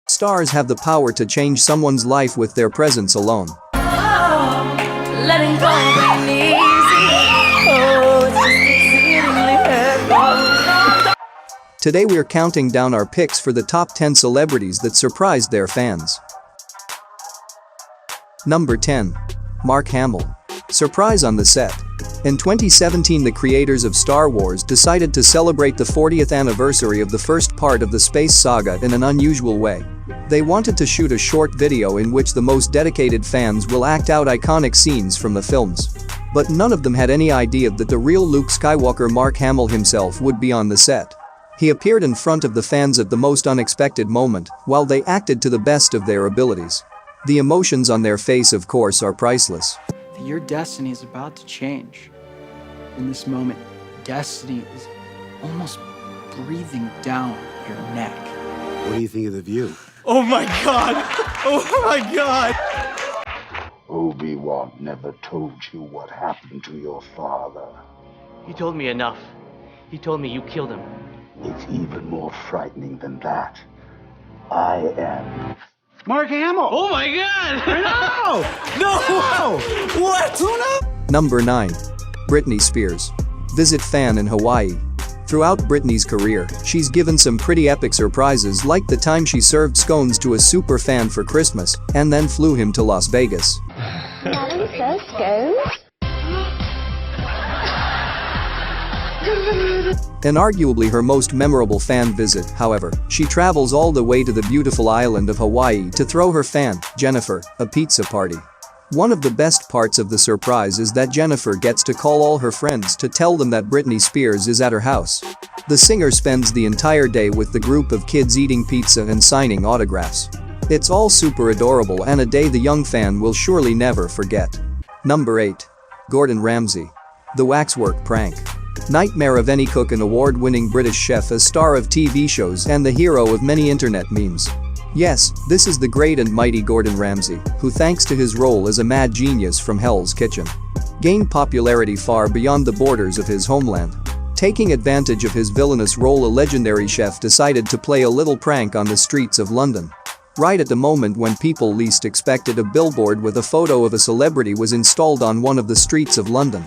Stars have the power to change someone's life with their presence alone. Letting go ain't easy. Oh, it's just exceedingly hurtful. Today we're counting down our picks for the top 10 celebrities that surprised their fans. Number 10. Mark Hamill. Surprise on the set. In 2017, the creators of Star Wars decided to celebrate the 40th anniversary of the first part of the space saga in an unusual way. They wanted to shoot a short video in which the most dedicated fans will act out iconic scenes from the films. But none of them had any idea that the real Luke Skywalker, Mark Hamill himself, would be on the set. He appeared in front of the fans at the most unexpected moment, while they acted to the best of their abilities. The emotions on their face, of course, are priceless. Your destiny is about to change. In this moment, destiny is almost breathing down your neck. What do you think of the view? Oh my God! Oh my God! Obi-Wan never told you what happened to your father. He told me enough. He told me you killed him. It's even more frightening than that. I am Mark Hamill! Oh my God! No! What? Number 9. Britney Spears. Visit fan in Hawaii. Throughout Britney's career, she's given some pretty epic surprises, like the time she served scones to a super fan for Christmas and then flew him to Las Vegas. Darling, sir, scones? In arguably her most memorable fan visit, however, she travels all the way to the beautiful island of Hawaii to throw her fan, Jennifer, a pizza party. One of the best parts of the surprise is that Jennifer gets to call all her friends to tell them that Britney Spears is at her house. The singer spends the entire day with the group of kids eating pizza and signing autographs. It's all super adorable and a day the young fan will surely never forget. Number 8. Gordon Ramsay. The waxwork prank. Nightmare of any cook, an award-winning British chef, a star of TV shows and the hero of many internet memes. Yes, this is the great and mighty Gordon Ramsay, who thanks to his role as a mad genius from Hell's Kitchen, gained popularity far beyond the borders of his homeland. Taking advantage of his villainous role, a legendary chef decided to play a little prank on the streets of London. Right at the moment when people least expected, a billboard with a photo of a celebrity was installed on one of the streets of London.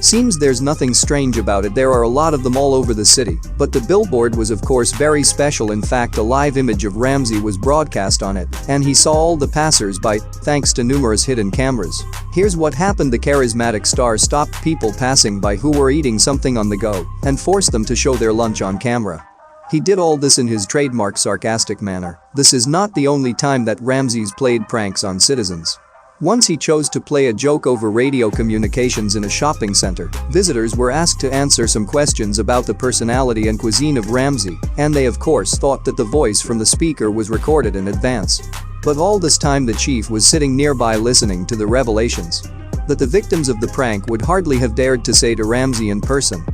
Seems there's nothing strange about it, there are a lot of them all over the city, but the billboard was of course very special. In fact, a live image of Ramsay was broadcast on it, and he saw all the passers-by, thanks to numerous hidden cameras. Here's what happened. The charismatic star stopped people passing by who were eating something on the go, and forced them to show their lunch on camera. He did all this in his trademark sarcastic manner. This is not the only time that Ramsay's played pranks on citizens. Once he chose to play a joke over radio communications in a shopping center. Visitors were asked to answer some questions about the personality and cuisine of Ramsay, and they of course thought that the voice from the speaker was recorded in advance. But all this time the chief was sitting nearby listening to the revelations that the victims of the prank would hardly have dared to say to Ramsay in person.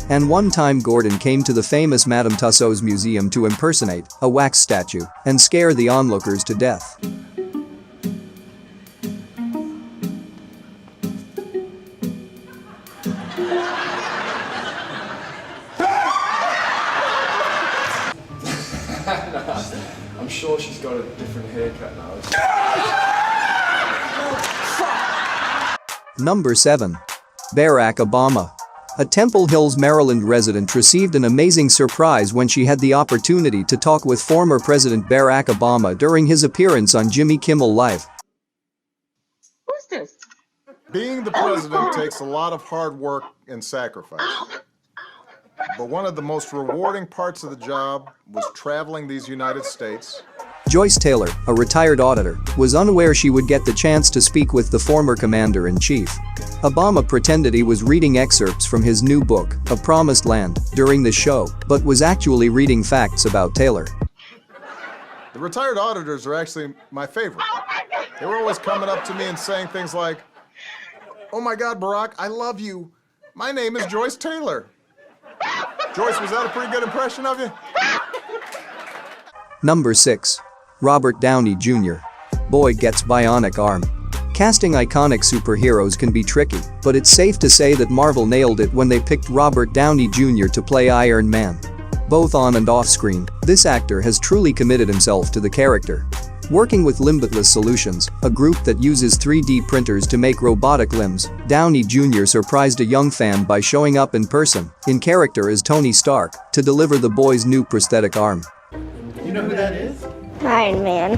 And one time Gordon came to the famous Madame Tussauds Museum to impersonate a wax statue and scare the onlookers to death. I'm sure she's got a different haircut now. Number 7. Barack Obama. A Temple Hills, Maryland resident received an amazing surprise when she had the opportunity to talk with former President Barack Obama during his appearance on Jimmy Kimmel Live. Who's this? Being the president takes a lot of hard work and sacrifice. But one of the most rewarding parts of the job was traveling these United States. Joyce Taylor, a retired auditor, was unaware she would get the chance to speak with the former commander-in-chief. Obama pretended he was reading excerpts from his new book, A Promised Land, during the show, but was actually reading facts about Taylor. The retired auditors are actually my favorite. They were always coming up to me and saying things like, "Oh my God, Barack, I love you. My name is Joyce Taylor." Joyce, was that a pretty good impression of you? Number 6. Robert Downey Jr. Boy gets bionic arm. Casting iconic superheroes can be tricky, but it's safe to say that Marvel nailed it when they picked Robert Downey Jr. to play Iron Man. Both on and off screen, this actor has truly committed himself to the character. Working with Limitless Solutions, a group that uses 3D printers to make robotic limbs, Downey Jr. surprised a young fan by showing up in person, in character as Tony Stark, to deliver the boy's new prosthetic arm. You know who that is? Iron Man.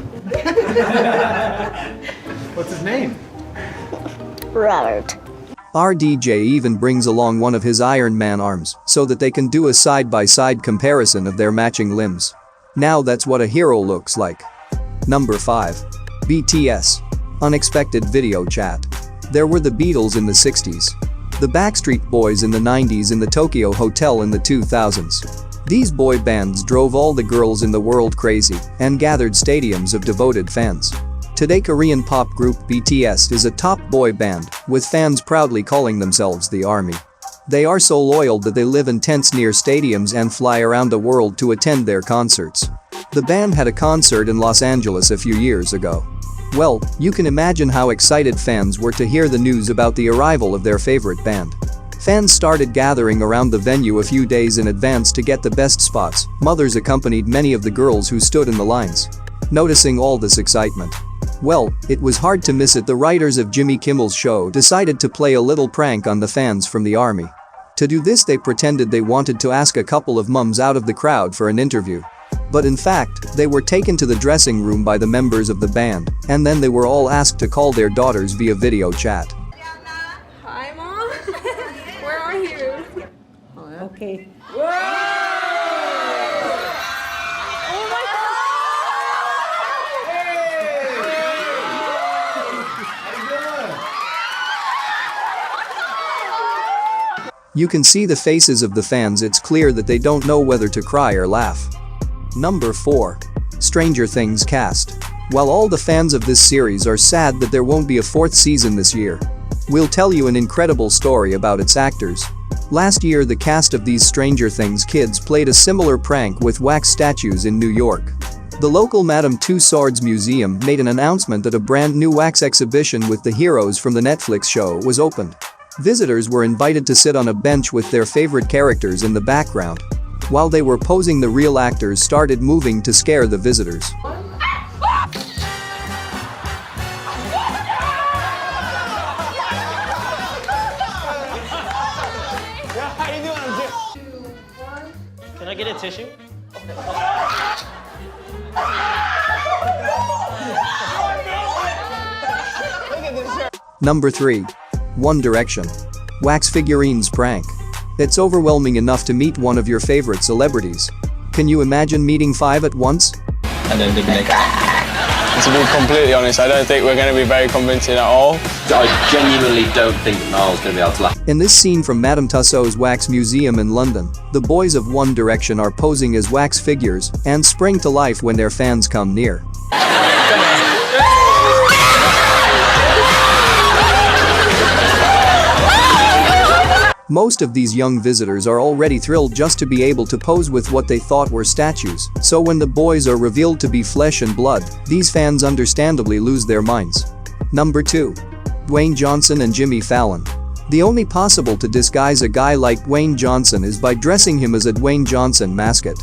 What's his name? Robert. RDJ even brings along one of his Iron Man arms so that they can do a side-by-side comparison of their matching limbs. Now that's what a hero looks like. Number 5. BTS. Unexpected video chat. There were the Beatles in the 60s. The Backstreet Boys in the 90s and the Tokyo Hotel in the 2000s. These boy bands drove all the girls in the world crazy and gathered stadiums of devoted fans. Today Korean pop group BTS is a top boy band, with fans proudly calling themselves the ARMY. They are so loyal that they live in tents near stadiums and fly around the world to attend their concerts. The band had a concert in Los Angeles a few years ago. Well, you can imagine how excited fans were to hear the news about the arrival of their favorite band. Fans started gathering around the venue a few days in advance to get the best spots. Mothers accompanied many of the girls who stood in the lines. Noticing all this excitement, well, it was hard to miss it. The writers of Jimmy Kimmel's show decided to play a little prank on the fans from the ARMY. To do this, they pretended they wanted to ask a couple of mums out of the crowd for an interview. But in fact, they were taken to the dressing room by the members of the band, and then they were all asked to call their daughters via video chat. Hi, Mom. Where are you? Okay. You can see the faces of the fans. It's clear that they don't know whether to cry or laugh. Number 4. Stranger Things cast. While all the fans of this series are sad that there won't be a 4th season this year, we'll tell you an incredible story about its actors. Last year, the cast of these Stranger Things kids played a similar prank with wax statues in New York. The local Madame Tussauds Museum made an announcement that a brand new wax exhibition with the heroes from the Netflix show was opened. Visitors were invited to sit on a bench with their favorite characters in the background. While they were posing, the real actors started moving to scare the visitors. Can I get a tissue? Number 3. One Direction. Wax figurines prank. It's overwhelming enough to meet one of your favorite celebrities. Can you imagine meeting 5 at once? I don't think they can. To be completely honest, I don't think we're going to be very convincing at all. I genuinely don't think Niall's going to be able to laugh. In this scene from Madame Tussauds Wax Museum in London, the boys of One Direction are posing as wax figures and spring to life when their fans come near. Most of these young visitors are already thrilled just to be able to pose with what they thought were statues, so when the boys are revealed to be flesh and blood, these fans understandably lose their minds. Number 2. Dwayne Johnson and Jimmy Fallon. The only possible to disguise a guy like Dwayne Johnson is by dressing him as a Dwayne Johnson mascot.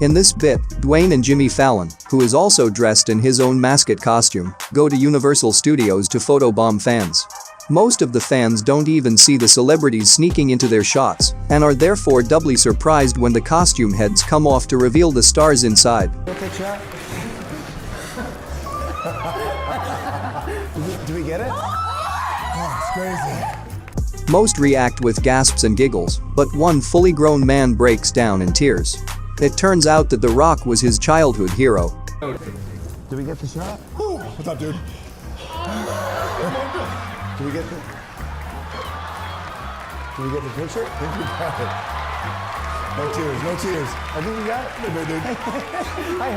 In this bit, Dwayne and Jimmy Fallon, who is also dressed in his own mascot costume, go to Universal Studios to photobomb fans. Most of the fans don't even see the celebrities sneaking into their shots and are therefore doubly surprised when the costume heads come off to reveal the stars inside. Do we get it? Oh, it's crazy. Most react with gasps and giggles, but one fully grown man breaks down in tears. It turns out that The Rock was his childhood hero. Do we get the shot? What's up, dude? Do we get the picture? I think we got it. No tears, no tears. I think we got it. Hi,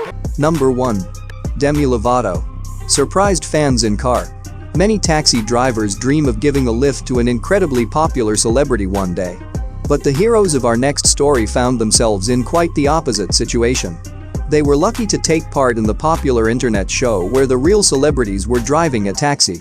how? Number 1. Demi Lovato. Surprised fans in car. Many taxi drivers dream of giving a lift to an incredibly popular celebrity one day. But the heroes of our next story found themselves in quite the opposite situation. They were lucky to take part in the popular internet show where the real celebrities were driving a taxi.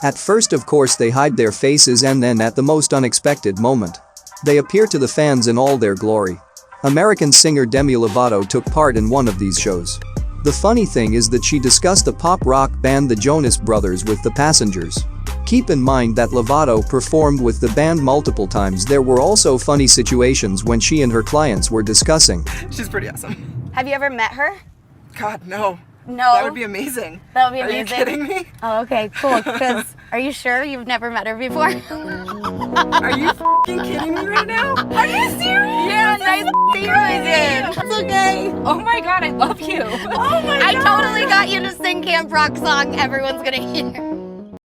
At first, of course, they hide their faces, and then at the most unexpected moment, They appear to the fans in all their glory. American singer Demi Lovato took part in one of these shows. The funny thing is that she discussed the pop rock band the Jonas Brothers with the passengers. Keep in mind that Lovato performed with the band multiple times. There were also funny situations when she and her clients were discussing. She's pretty awesome. Have you ever met her? God, no. No. That would be amazing. That would be amazing. Are you kidding me? Oh, okay, cool. Because are you sure you've never met her before? Are you f***ing kidding me right now? Are you serious? Yeah, nice to you again. It's okay. Oh my god, I love you. Oh my god. I totally got you to sing Camp Rock song everyone's gonna hear.